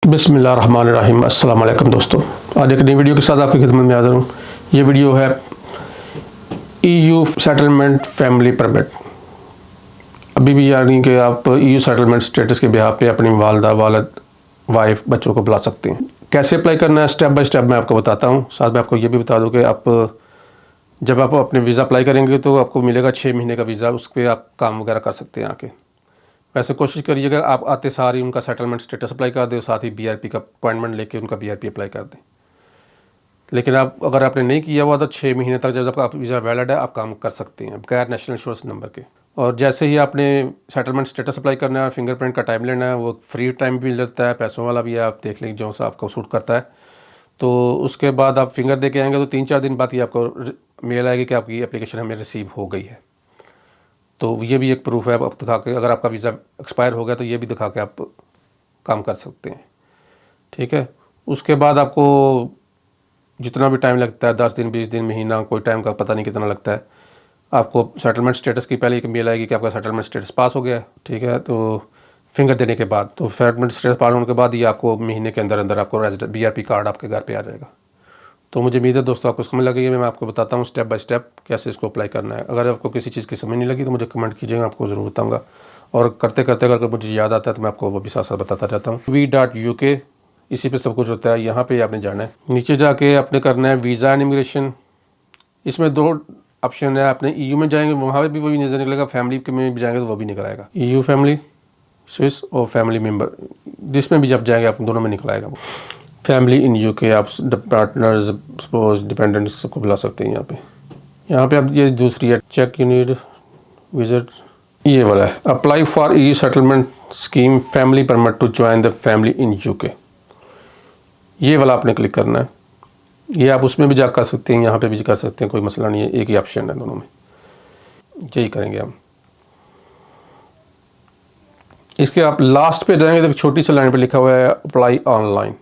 बिस्मिल्लाहिर्रहमानिर्रहीम। अस्सलाम वालेकुम दोस्तों, आज एक नई वीडियो के साथ आपकी खिदमत में हाज़िर हूँ। ये वीडियो है EU सेटलमेंट फैमिली परमिट। अभी भी यानी कि आप EU सेटलमेंट स्टेटस के बिहाफ पे अपनी वालदा, वालिद, वाइफ, बच्चों को बुला सकते हैं। कैसे अप्लाई करना है स्टेप बाय स्टेप मैं आपको बताता हूँ। साथ में आपको ये भी बता दूँ कि आप जब आप अपने वीज़ा अप्लाई करेंगे तो आपको मिलेगा 6 महीने का वीज़ा, उस पर आप काम वगैरह कर सकते हैं आके। वैसे कोशिश करिएगा आप आते सार ही उनका सेटलमेंट स्टेटस अप्लाई कर दें, साथ ही BRP का अपॉइंटमेंट लेके उनका BRP अप्लाई कर दें। लेकिन आप अगर आपने नहीं किया हुआ तो 6 महीने तक जब आपका वीज़ा वैलिड है आप काम कर सकते हैं बगैर नेशनल इंश्योरेंस नंबर के। और जैसे ही आपने सेटलमेंट स्टेटस अप्लाई करना है, फिंगरप्रिंट का टाइम लेना है, वो फ्री टाइम भी लगता है, पैसों वाला भी है, आप देख लेंगे जो सा आपको सूट करता है। तो उसके बाद आप फिंगर दे के आएंगे तो 3-4 दिन बाद ही आपको मेल आएगी कि आपकी एप्लीकेशन हमें रिसीव हो गई है। तो ये भी एक प्रूफ है आप दिखा के, अगर आपका वीज़ा एक्सपायर हो गया तो ये भी दिखा के आप काम कर सकते हैं। ठीक है, उसके बाद आपको जितना भी टाइम लगता है, 10 दिन, 20 दिन, महीना, कोई टाइम का पता नहीं कितना लगता है, आपको सेटलमेंट स्टेटस की पहले एक मेल आएगी कि आपका सेटलमेंट स्टेटस पास हो गया है। ठीक है, तो फिंगर देने के बाद, तो सेटलमेंट स्टेटस पास होने के बाद ये आपको महीने के अंदर अंदर आपको BRP कार्ड आपके घर पे आ जाएगा। तो मुझे उम्मीद है दोस्तों आपको समझ लगी है। मैं आपको बताता हूँ स्टेप बाय स्टेप कैसे इसको अप्लाई करना है। अगर आपको किसी चीज़ की समझ नहीं लगी तो मुझे कमेंट कीजिएगा, आपको ज़रूर बताऊँगा। और करते करते अगर मुझे याद आता है तो मैं आपको वो भी साथ साथ बताता रहता हूँ। v.uk, इसी पे सब कुछ होता है। यहाँ पे आपने जाना है, नीचे जाके आपने करना है वीज़ा एंड इमिग्रेशन। इसमें 2 ऑप्शन है। आपने EU में जाएंगे वहाँ पे भी वही नज़र निकलेगा, फैमिली के में भी जाएंगे तो वो भी निकल आएगा। EU फैमिली, स्विस और फैमिली मेम्बर, जिसमें भी जब जाएंगे आप दोनों में निकल आएगा वो। फैमिली इन UK, आप पार्टनर्स, सपोज, डिपेंडेंट्स सबको बुला सकते हैं यहाँ पे आप ये दूसरी है, चेक यू नीड विजिट, ये वाला है apply for EU settlement scheme family permit to join the family in UK। ये वाला आपने क्लिक करना है। ये आप उसमें भी जा कर सकते हैं, यहाँ पे भी कर सकते हैं, कोई मसला नहीं है, एक ही ऑप्शन है दोनों में। यही करेंगे हम। इसके आप लास्ट पे जाएंगे तो छोटी सी लाइन पे लिखा हुआ है अप्लाई ऑनलाइन,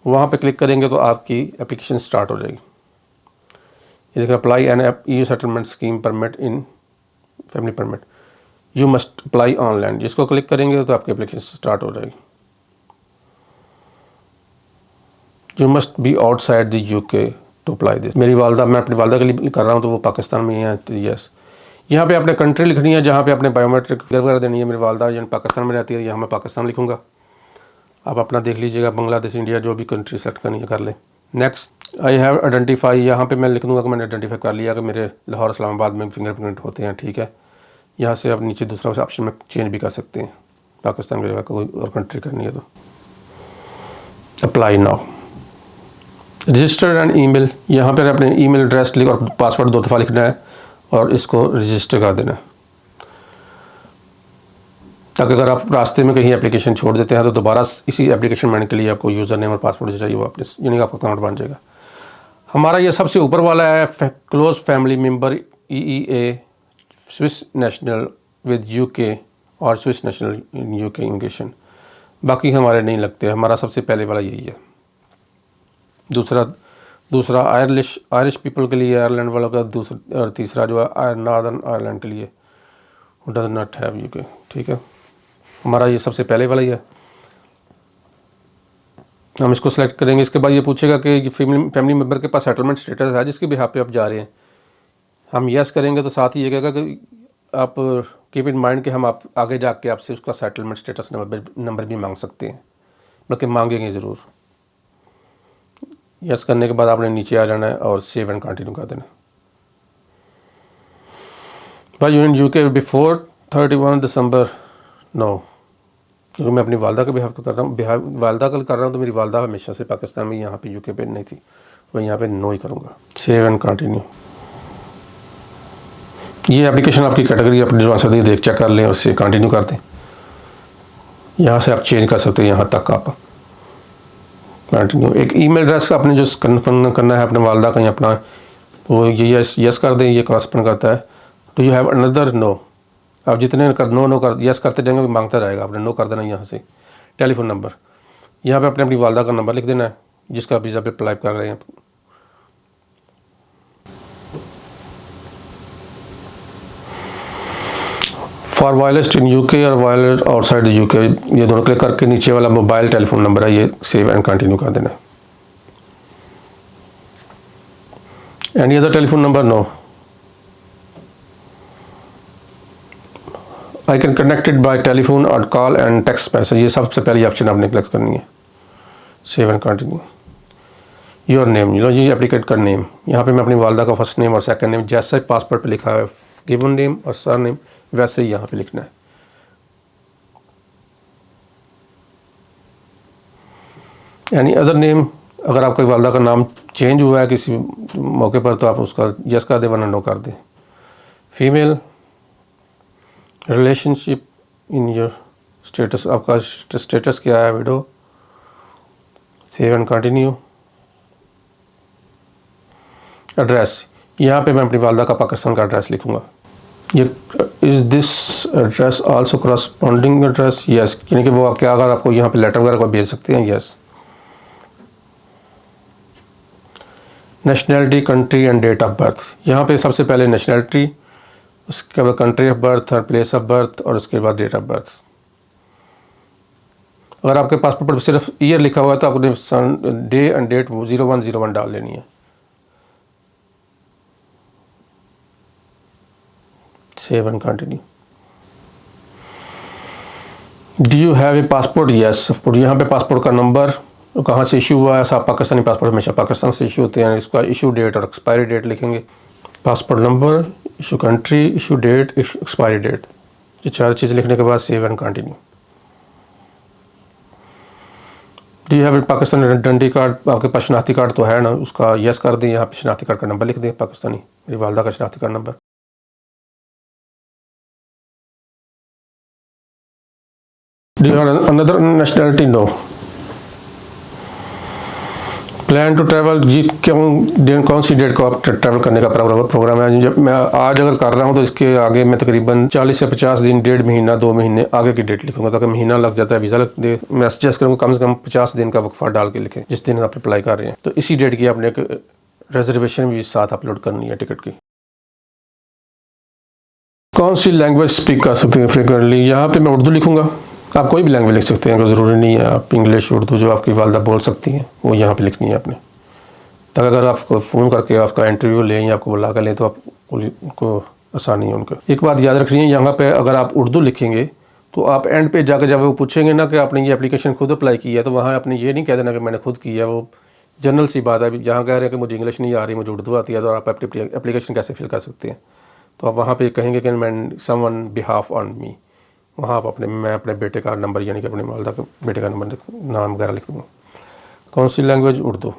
वहाँ पे क्लिक करेंगे तो आपकी एप्लीकेशन स्टार्ट हो जाएगी। ये देखिए apply an EU settlement scheme permit in family permit, you must apply online. जिसको क्लिक करेंगे तो आपकी एप्लीकेशन स्टार्ट हो जाएगी। You must be outside the UK to apply this. मेरी वालदा, मैं अपनी वालदा के लिए कर रहा हूँ तो वो पाकिस्तान में ही है, तो यस। यहाँ पे आपने कंट्री लिखनी है जहाँ पे आपने बायोमेट्रिक वगैरह देनी है। मेरी वालदा जन पाकिस्तान में रहती है, यहाँ मैं पाकिस्तान लिखूँगा। आप अपना देख लीजिएगा, बांग्लादेश, इंडिया, जो भी कंट्री सेलेक्ट करनी है कर लें। नेक्स्ट आई हैव आइडेंटिफाई, यहाँ पे मैं लिख दूँगा कि मैंने आइडेंटिफाई कर लिया कि मेरे लाहौर इस्लामाबाद में फिंगरप्रिंट होते हैं। ठीक है, यहाँ से आप नीचे दूसरा ऑप्शन में चेंज भी कर सकते हैं, पाकिस्तान की जगह कोई और कंट्री करनी है तो। Apply now, register and email, यहाँ पर अपने ईमेल एड्रेस लिख और पासवर्ड 2 दफ़ा लिखना है और इसको रजिस्टर कर देना है, ताकि अगर आप रास्ते में कहीं एप्लीकेशन छोड़ देते हैं तो दोबारा इसी एप्लीकेशन बनाने के लिए आपको यूज़र नेम और पासवर्ड जो चाहिए वो अपने यानी कि आपका अकाउंट बन जाएगा। हमारा ये सबसे ऊपर वाला है close family member EEA Swiss national with UK और स्विस नेशनल इन UK इमिग्रेशन। बाकी हमारे नहीं लगते, हमारा सबसे पहले वाला यही है। दूसरा आयरिश पीपल के लिए, आयरलैंड वालों का दूसरा, और तीसरा जो है नॉर्दर्न आयरलैंड के लिए, डज नॉट हैव UK। ठीक है, हमारा ये सबसे पहले वाला ही है। हम इसको सेलेक्ट करेंगे। इसके बाद ये पूछेगा कि फैमिली मेम्बर के पास सेटलमेंट स्टेटस है जिसके बिहाफ पे आप जा रहे हैं। हम यस करेंगे तो साथ ही ये कहेगा कि आप कीप इन माइंड कि हम आप आगे जाके आपसे उसका सेटलमेंट स्टेटस नंबर भी मांग सकते हैं, बल्कि मांगेंगे ज़रूर। यस करने के बाद आपने नीचे आ जाना है और सेव एंड कंटिन्यू कर देना। भाई यूनियन UK बिफोर 31 दिसंबर नो, क्योंकि मैं अपनी वालदा के बिहाफ को कर रहा हूँ, वालदा का कर रहा हूँ तो मेरी वालदा हमेशा से पाकिस्तान में, यहाँ पे UK पे नहीं थी, मैं यहाँ पे नो ही करूँगा। Save and continue. ये एप्लीकेशन आपकी कैटेगरी अपनी जो आंसर दी देख चेक कर लें और उससे कंटिन्यू कर दें। यहाँ से आप चेंज कर सकते हैं, यहाँ तक आप कंटिन्यू। एक ईमेल एड्रेस आपने जो कन्फर्म करना है अपने वालदा का या अपना, तो ये यस कर दें, ये कॉरेस्पॉन्ड करता है। Do you have another no, आप जितने नो कर यस करते जाएंगे मांगता रहेगा, आपने नो कर देना। यहाँ से टेलीफोन नंबर, यहाँ पे अपने अपनी वालदा का नंबर लिख देना है जिसका वीज़ा पे अप्लाई कर रहे हैं। फॉर वायरलेस इन यूके और वायरलेस आउटसाइड द यूके, ये दोनों क्लिक करके नीचे वाला मोबाइल टेलीफोन नंबर है ये सेव एंड कंटिन्यू कर देना। Any other telephone number? No. I can connected by telephone और कॉल एंड टेक्स्ट मैसेज, ये सबसे पहली ऑप्शन आपने क्लिक करनी है। Save and continue. Your name, लो जी एप्लीकेट का नेम, यहाँ पे मैं अपनी वालदा का फर्स्ट नेम और सेकंड नेम जैसे पासपोर्ट पे लिखा है गिवन नेम और सर नेम वैसे ही यहाँ पे लिखना है। यानी अदर नेम, अगर आपकी वालदा का नाम चेंज हुआ है किसी मौके पर तो आप उसका यस कर दें वरना नो कर दें। Female, relationship in your status, आपका स्टेटस क्या है, window. Save and continue. Address, यहाँ पे मैं अपनी वालदा का पाकिस्तान का एड्रेस लिखूँगा। ये is this address also corresponding address? Yes, यानी कि वो क्या अगर आपको यहाँ पे लेटर वगैरह को भेज सकते हैं। Yes. Nationality, country and date of birth, यहाँ पे सबसे पहले नेशनैलिटी, उसके बाद कंट्री ऑफ बर्थ और प्लेस ऑफ बर्थ और उसके बाद डेट ऑफ बर्थ। अगर आपके पासपोर्ट पर सिर्फ ईयर लिखा हुआ है तो आपने डे एंड डेट 0101 डाल लेनी है। Save and continue. Do you have A passport? Yes. यहाँ पे पासपोर्ट का नंबर, कहाँ से इशू हुआ है, सब पाकिस्तानी पासपोर्ट हमेशा पाकिस्तान से इशू होते हैं, इसका इशू डेट और एक्सपायरी डेट लिखेंगे। Passport number, issue country, issue date, issue expiry date, ये चार चीज़ लिखने के बाद save and continue. Do you have a Pakistani identity card? आपके पास शनाख्ती कार्ड तो है ना, उसका यस कर दें, यहाँ पे शनाख्ती कार्ड का नंबर लिख दें पाकिस्तानी, मेरी वालदा का शनाख्ती card number. Do you have another nationality? No. Plan to travel, जी कौन सी डेट को आप ट्रैवल करने का प्रोग्राम है? जब मैं आज अगर कर रहा हूँ तो इसके आगे मैं तकरीबन 40 से 50 दिन, 1.5 महीना 2 महीने आगे की डेट लिखूंगा, ताकि महीना लग जाता है वीज़ा लग दे। मैं सजेस्ट करूँगा कम से कम 50 दिन का वक्फा डाल के लिखें जिस दिन आप अप्लाई कर रहे हैं, तो इसी डेट की आपने एक रिजर्वेशन भी साथ अपलोड करनी है टिकट की। कौन सी लैंग्वेज स्पीक कर सकते हैं फ्रिक्वेंटली? यहाँ पे मैं उर्दू लिखूँगा, आप कोई भी लैंग्वेज लिख सकते हैं, कोई ज़रूरी नहीं है आप इंग्लिश उर्दू जो आपकी वालदा बोल सकती हैं वो यहाँ पे लिखनी है आपने, ताकि अगर आपको फ़ोन करके आपका इंटरव्यू लें या आपको बुला कर लें तो आपको आसानी है उनका। एक बात याद रखनी है, यहाँ पे अगर आप उर्दू लिखेंगे तो आप एंड पे जाकर जब वो पूछेंगे ना कि आपने ये एप्लीकेशन खुद अप्लाई की है, तो वहाँ आपने ये नहीं कह देना कि मैंने खुद की है, वो जनरल सी बात है। जहाँ कह रहे हैं कि मुझे इंग्लिश नहीं आ रही, मुझे उर्दू आती है, तो आप अपनी एप्लीकेशन कैसे फिल कर सकते हैं? तो आप वहाँ पर कहेंगे कि मैं समवन बिहाफ ऑन मी, वहाँ आप मैं अपने बेटे का नंबर यानी कि अपने वालदा के बेटे का नंबर नाम वगैरह लिख दूँगा। कौन सी language? Urdu.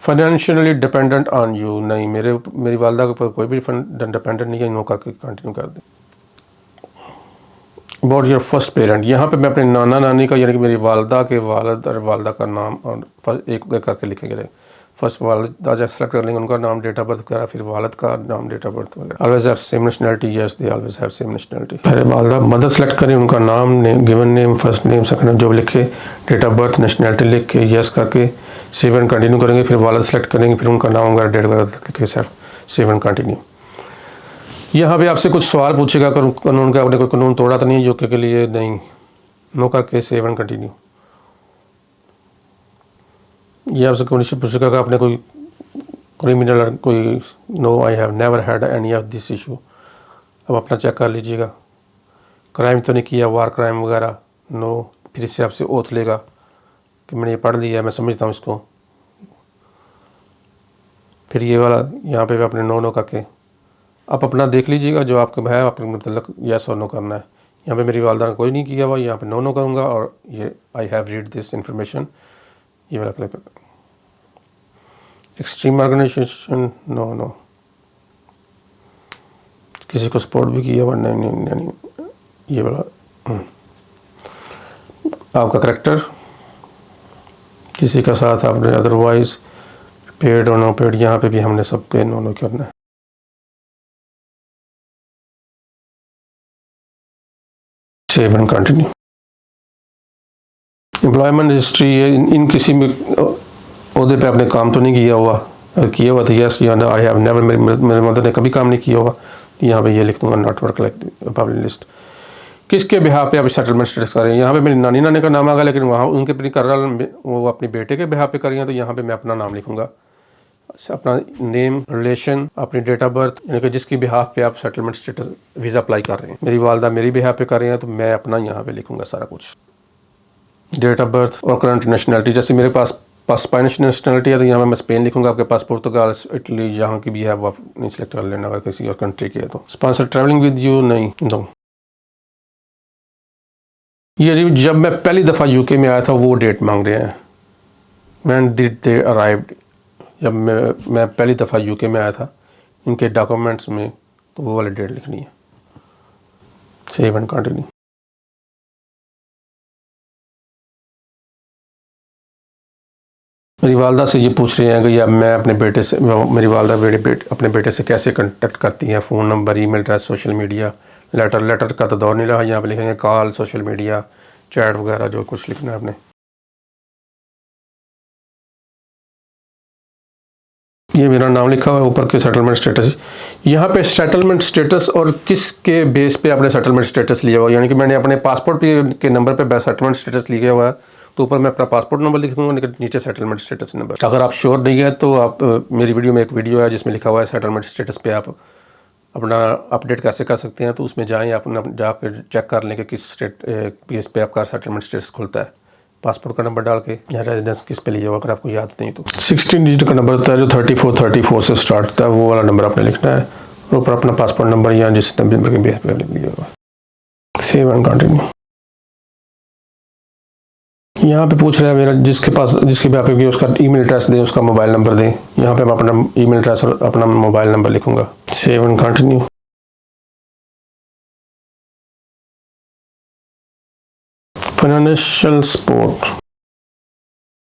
Financially dependent on you, नहीं, मेरी वालदा के ऊपर कोई भी डिपेंडेंट नहीं है, नो करके कंटिन्यू कर दें। अबाउट योर फर्स्ट पेरेंट, यहाँ पे मैं अपने नाना नानी का यानी कि मेरी वालदा के वालिद और वालदा का नाम और एक करके लिखेंगे। फर्स्ट वालदा जब सेलेक्ट कर लेंगे उनका नाम, डेट ऑफ बर्थ वगैरह, फिर वालिद का नाम, डेट ऑफ बर्थ वगैरह। Always have same nationality? Yes, they always have same nationality. पहले वालदा मदर सेलेक्ट करें, उनका नाम, given name, first name, second name जो लिखे, डेट ऑफ बर्थ, नेशनैलिटी लिख के यस करके सेव एंड कंटिन्यू करेंगे। फिर वालिद सेलेक्ट करेंगे, फिर उनका नाम वगैरह, डेट वगैरह लिख के सेव एंड कंटिन्यू। यहाँ पे आपसे कुछ सवाल पूछेगा, कानून का आपने कोई कानून तोड़ा तो नहीं जो के लिए, नहीं, नो करके सेव एंड कंटिन्यू। ये आपसे क्वेश्चन पूछेगा कि आपने कोई क्रिमिनल और कोई, no, I have never had any of this issue. अब अपना चेक कर लीजिएगा, क्राइम तो नहीं किया, वार क्राइम वगैरह, नो। फिर इससे आपसे ओथ लेगा कि मैंने ये पढ़ लिया है, मैं समझता हूँ इसको। फिर ये वाला यहाँ पे भी अपने नो करके आप अपना देख लीजिएगा जो आपके है, अपने मतलब यस और नो करना है। यहाँ पे मेरी वालदा ने कोई नहीं किया हुआ, यहाँ पे नो करूँगा और ये I have read this information, ये वाला क्लिक कर। Extreme organisation, no. किसी को सपोर्ट भी किया हुआ, नहीं, ये वाला। आपका करेक्टर, किसी का साथ आपने अदरवाइज पेड और नो पेड, यहाँ पे भी हमने सब पे नो करना है। Save and continue. Employment history, इन किसी में उहदे पे आपने काम तो नहीं किया हुआ, अगर किया हुआ तो यस या नो, आई हैव नेवर, मेरे मदर ने कभी काम नहीं किया हुआ यहाँ पे ये लिख दूँगा not work like public list. किसके बिहाफ पे आप सेटलमेंट स्टेटस कर रहे हैं, यहाँ पे मेरी नानी नाने का नाम आ गया, लेकिन वहाँ उनके पे नहीं कर रहा, वो अपने बेटे के बिहाफ पे कर रही हैं, तो यहाँ पे मैं अपना नाम लिखूँगा, अपना नेम, रिलेशन, अपनी डेट ऑफ बर्थ, यानी कि जिसकी बिहाफ पे आप सेटलमेंट स्टेटस वीज़ा अप्लाई कर रहे हैं। मेरी वालदा मेरी बिहाफ पे कर रही हैं, तो मैं अपना यहाँ पे लिखूँगा सारा कुछ, डेट ऑफ बर्थ और करंट नेशनलिटी। जैसे मेरे पास स्पेनिश नेशनलिटी है तो यहाँ मैं स्पेन लिखूंगा, आपके पास पुर्तगाल, इटली, जहाँ की भी है वो आप नहीं सेलेक्ट कर लेना अगर किसी और कंट्री की है तो। स्पॉन्सर ट्रैवलिंग विद यू नहीं, नो। ये जब मैं पहली दफ़ा यूके में आया था वो डेट मांग रहे हैं, व्हेन डिड दे अराइव्ड। जब मैं पहली दफ़ा यूके में आया था, इनके डॉक्यूमेंट्स में तो वो वाली डेट लिखनी है। Save and continue. मेरी वालदा से ये पूछ रहे हैं कि या मैं अपने बेटे से, मेरी वालदा अपने बेटे से कैसे कांटेक्ट करती हैं, phone number, email address, social media, letter का तो दौर नहीं रहा, यहाँ पे लिखेंगे कॉल, सोशल मीडिया, चैट वगैरह जो कुछ लिखना है आपने। ये मेरा नाम लिखा हुआ है ऊपर के सेटलमेंट स्टेटस। यहाँ पे सेटलमेंट स्टेटस और किसके बेस पे आपने सेटलमेंट स्टेटस लिया हुआ है, यानी कि मैंने अपने पासपोर्ट के नंबर पे सेटलमेंट स्टेटस लिया हुआ है, तो ऊपर मैं अपना पासपोर्ट नंबर लिख दूँगा, लेकिन नीचे सेटलमेंट स्टेटस नंबर। अगर आप श्योर नहीं है तो आप मेरी वीडियो में एक वीडियो है जिसमें लिखा हुआ है सेटलमेंट स्टेटस पे आप अपना अपडेट कैसे कर सकते हैं, तो उसमें जाएँ, अपना जाकर चेक कर लें कि किस बेस पे आपका सेटलमेंट स्टेटस खुलता है। पासपोर्ट का नंबर डाल के या रेजिडेंस किस पे लिया हुआ अगर आपको याद नहीं तो 16 डिजिट का नंबर होता है जो 34 से स्टार्ट होता है, वो वाला नंबर आपने लिखना है, और ऊपर अपना पासपोर्ट नंबर या जिस नंबर के बेस पे लिया हुआ। Save and continue. यहाँ पे पूछ रहा है मेरा जिसके पे आप उसका ईमेल एड्रेस दें, उसका मोबाइल नंबर दें। यहाँ पे मैं अपना ईमेल एड्रेस और अपना मोबाइल नंबर लिखूंगा। Save and continue. Financial support,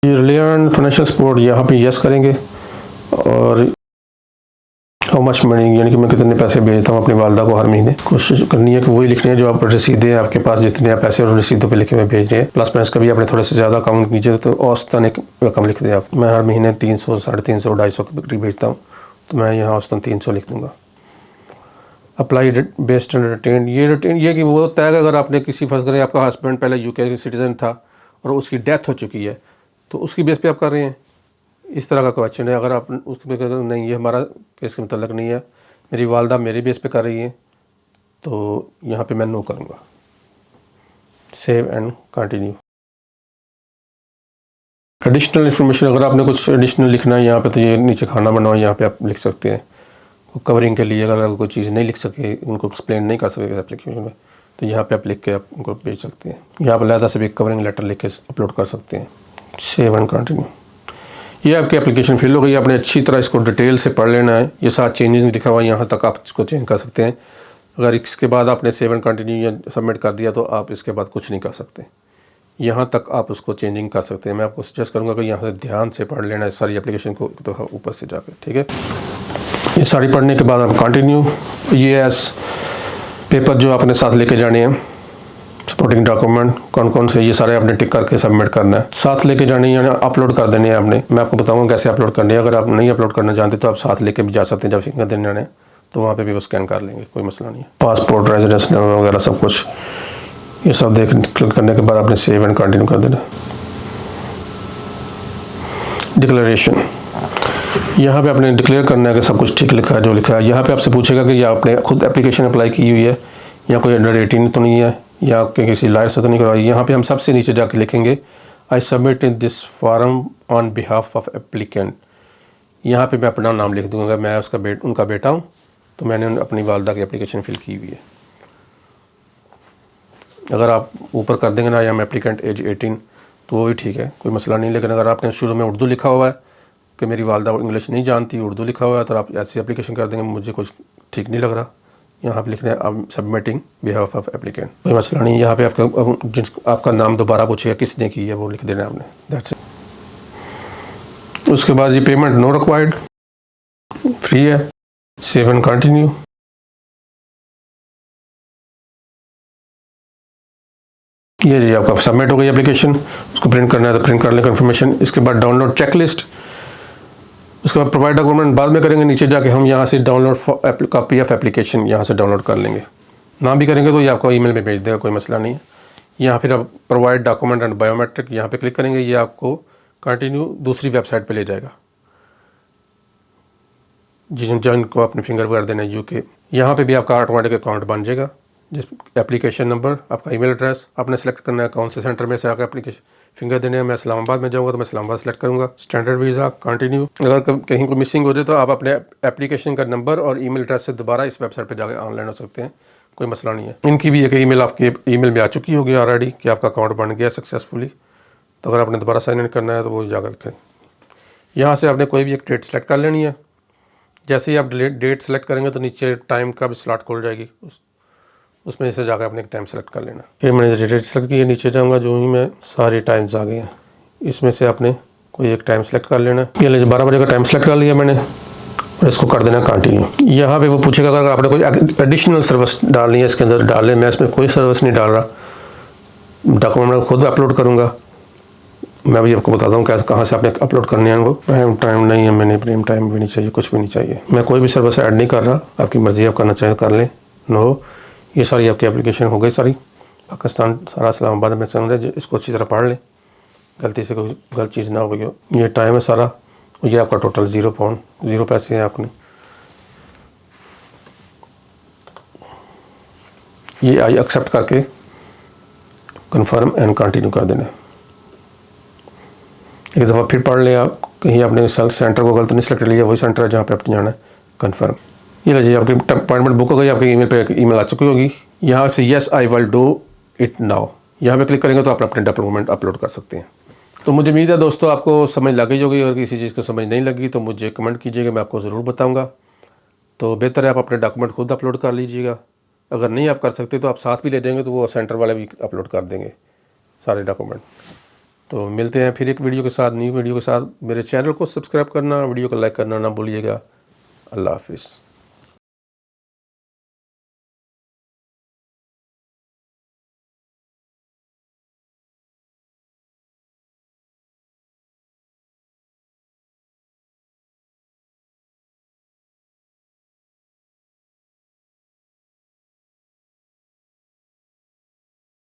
Reliance financial support, यहाँ पे यस करेंगे, और हाउ मच मनी, यानी कि मैं कितने पैसे भेजता हूँ अपनी वालदा को हर महीने। कोशिश करनी है कि वही लिखनी है जो आप रसीदें हैं आपके पास, जितने आप पैसे और रसीदों पे लिखे हुए भेज रहे हैं, प्लस माइनस कभी आपने थोड़े से ज़्यादा अकाउंट कीजिए तो औसतन एक रकम लिख दें आप। मैं हर महीने 300, 350, 250 के करीब भेजता हूँ, तो मैं यहाँ औसतन 300 लिख दूँगा। अप्लाई बेस्ड ऑन रिटेन, ये कि वो होता है कि अगर आपने किसी फर्ज करें आपका हस्बैंड पहले यूके के सिटीज़न था और उसकी डेथ हो चुकी है, तो उसकी बेस पे आप कर रहे हैं, इस तरह का क्वेश्चन है। अगर आप उसके पे नहीं, ये हमारा केस के मतलब नहीं है, मेरी वालदा मेरे बेस पे कर रही है, तो यहाँ पे मैं नो करूँगा। Save and continue. Additional information, अगर आपने कुछ एडिशनल लिखना है यहाँ पे, तो ये नीचे खाना बनाओ, यहाँ पे आप लिख सकते हैं। कवरिंग के लिए अगर कोई चीज़ नहीं लिख सके, उनको एक्सप्लेन नहीं कर सके एप्लीकेशन में, तो यहाँ पे आप लिख के आप उनको भेज सकते हैं। यहाँ पर अलग से भी कवरिंग लेटर लिख के अपलोड कर सकते हैं। Save and continue. ये आपकी एप्लीकेशन फिल हो गई, आपने अच्छी तरह इसको डिटेल से पढ़ लेना है। ये 7 चेंजेस लिखा हुआ है, यहाँ तक आप इसको चेंज कर सकते हैं। अगर इसके बाद आपने सेव एंड कंटिन्यू या सबमिट कर दिया तो आप इसके बाद कुछ नहीं कर सकते, यहाँ तक आप उसको चेंजिंग कर सकते हैं। मैं आपको सजेस्ट करूँगा कि यहाँ से ध्यान से पढ़ लेना है सारी एप्लीकेशन को तो ऊपर से जाकर, ठीक है। ये सारी पढ़ने के बाद आप कंटिन्यू, ये एस पेपर जो आपने साथ लेके जाने हैं, सपोर्टिंग डॉक्यूमेंट कौन कौन से, ये सारे आपने टिक करके सबमिट करना है, साथ लेके जाने यानी अपलोड कर देने हैं आपने। मैं आपको बताऊंगा कैसे अपलोड करने हैं। अगर आप नहीं अपलोड करना जानते तो आप साथ लेके भी जा सकते हैं, जब फिंगर देने आने तो वहाँ पे भी वो स्कैन कर लेंगे, कोई मसला नहीं है। पासपोर्ट, रेजिडेंस वगैरह सब कुछ, ये सब क्लिक करने के बाद आपने सेव एंड कंटिन्यू कर देना। डिक्लेरेशन, यहाँ पे आपने डिक्लेयर करना है कि सब कुछ ठीक लिखा है जो लिखा है। यहाँ पे आपसे पूछेगा कि या आपने खुद एप्लीकेशन अप्लाई की हुई है या कोई अंडर 18 तो नहीं है या आपके किसी लायर से तो नहीं करवाई। यहाँ पे हम सबसे नीचे जाके लिखेंगे I submit in this form on behalf of applicant. यहाँ पे मैं अपना नाम लिख दूँगा, मैं उनका बेटा हूँ, तो मैंने अपनी वालदा की एप्लीकेशन फिल की हुई है। अगर आप ऊपर कर देंगे ना आई एम एप्लीकेंट एज 18 तो वो भी ठीक है, कोई मसला नहीं। लेकिन अगर आपने शुरू में उर्दू लिखा हुआ है कि मेरी वालदा इंग्लिश नहीं जानती, उर्दू लिखा हुआ है, तो आप ऐसी एप्लीकेशन कर देंगे, मुझे कुछ ठीक नहीं लग रहा। यहाँ पे लिखना है अब सबमिटिंग बिहाफ ऑफ एप्लीकेंट, कोई मसला नहीं। यहाँ पे आपका नाम दोबारा पूछेगा किसने की है, वो लिख देना है आपने, दैट्स इट। उसके बाद ये पेमेंट नो रिक्वायर्ड, फ्री है। Save and continue. ये जी आपका सबमिट हो गई एप्लीकेशन। उसको प्रिंट करना है तो प्रिंट कर लें कंफर्मेशन। इसके बाद डाउनलोड चेकलिस्ट, उसके बाद प्रोवाइड डॉक्यूमेंट बाद में करेंगे। नीचे जाके हम यहाँ से डाउनलोड कॉपी ऑफ एप्लीकेशन यहाँ से डाउनलोड कर लेंगे। ना भी करेंगे तो ये आपको ईमेल में भेज देगा, कोई मसला नहीं है। यहाँ फिर आप प्रोवाइड डॉक्यूमेंट एंड बायोमेट्रिक यहाँ पे क्लिक करेंगे, ये आपको कंटिन्यू दूसरी वेबसाइट पे ले जाएगा जिनको अपने फिंगर कर देना है यूके। यहाँ पे भी आपका ऑटोमेटिक अकाउंट बन जाएगा। जिस एप्लीकेशन नंबर, आपका ईमेल एड्रेस आपने सेलेक्ट करना है, कौन से सेंटर में से आकर एप्लीकेशन फिंगर देने हैं। मैं इस्लामाबाद में जाऊँगा तो मैं इस्लामाबाद सेलेक्ट करूँगा। Standard visa continue. अगर कहीं को मिसिंग हो जाए तो आप अपने एप्लीकेशन का नंबर और ईमेल एड्रेस से दोबारा इस वेबसाइट पर जाकर ऑनलाइन हो सकते हैं, कोई मसला नहीं है। इनकी भी एक ईमेल आपके ईमेल में आ चुकी होगी ऑलरेडी कि आपका अकाउंट बन गया सक्सेसफुली। तो अगर आपने दोबारा साइन इन करना है तो वो जाकर करें। यहाँ से आपने कोई भी एक डेट सेलेक्ट कर लेनी है। जैसे ही आप डेट सेलेक्ट करेंगे तो नीचे टाइम का भी स्लॉट खुल जाएगी, उसमें से जाकर आपने एक टाइम सेलेक्ट कर लेना। फिर मैंने डेट सेलेक्ट की, नीचे जाऊँगा, जो ही मैं सारे टाइम्स आ गए हैं, इसमें से आपने कोई एक टाइम सेलेक्ट कर लेना। ये लीजिए 12 बजे का टाइम सेलेक्ट कर लिया मैंने और इसको कर देना कंटिन्यू। यहाँ पे वो पूछेगा अगर आपने कोई एडिशनल सर्विस डालनी है इसके अंदर डाल लें। मैं इसमें कोई सर्विस नहीं डाल रहा, डॉक्यूमेंट मैं खुद अपलोड करूँगा। मैं भी आपको बताता हूँ कहाँ से आपने अपलोड करने हैं। वो प्राइम टाइम नहीं है, मैंने प्राइम टाइम भी नहीं चाहिए, कुछ भी नहीं चाहिए। मैं कोई भी सर्विस ऐड नहीं कर रहा, आपकी मर्ज़ी, आप करना चाहें कर लें। नो, ये सारी आपकी एप्लीकेशन हो गई सारी। पाकिस्तान सारा इस्लामाबाद में समझ है, इसको अच्छी तरह पढ़ लें, गलती से कोई गलत चीज़ ना हो गई हो। ये टाइम है सारा, ये आपका टोटल 0 पाउंड 0 पैसे हैं। आपने ये आई एक्सेप्ट करके कंफर्म एंड कंटिन्यू कर देना। एक दफ़ा फिर पढ़ लें आप, कहीं आपने सेंटर को गलत नहीं सेलेक्ट लिया, वही सेंटर है जहाँ पे आपने जाना है। कंफर्म। ये लीजिए आपकी अपॉइंटमेंट बुक हो गई, आपके ईमेल पे ईमेल आ चुकी होगी। यहाँ से yes I will do it now, यहाँ पे क्लिक करेंगे तो आप अपने डॉक्यूमेंट अपलोड कर सकते हैं। तो मुझे उम्मीद है दोस्तों आपको समझ लग गई होगी। अगर किसी चीज़ को समझ नहीं लगी तो मुझे कमेंट कीजिएगा, मैं आपको ज़रूर बताऊँगा। तो बेहतर है आप अपने डॉक्यूमेंट खुद अपलोड कर लीजिएगा। अगर नहीं आप कर सकते तो आप साथ भी ले जाएंगे तो वो सेंटर वाले भी अपलोड कर देंगे सारे डॉक्यूमेंट। तो मिलते हैं फिर एक वीडियो के साथ, न्यू वीडियो के साथ। मेरे चैनल को सब्सक्राइब करना, वीडियो को लाइक करना ना भूलिएगा। अल्लाह हाफिज़।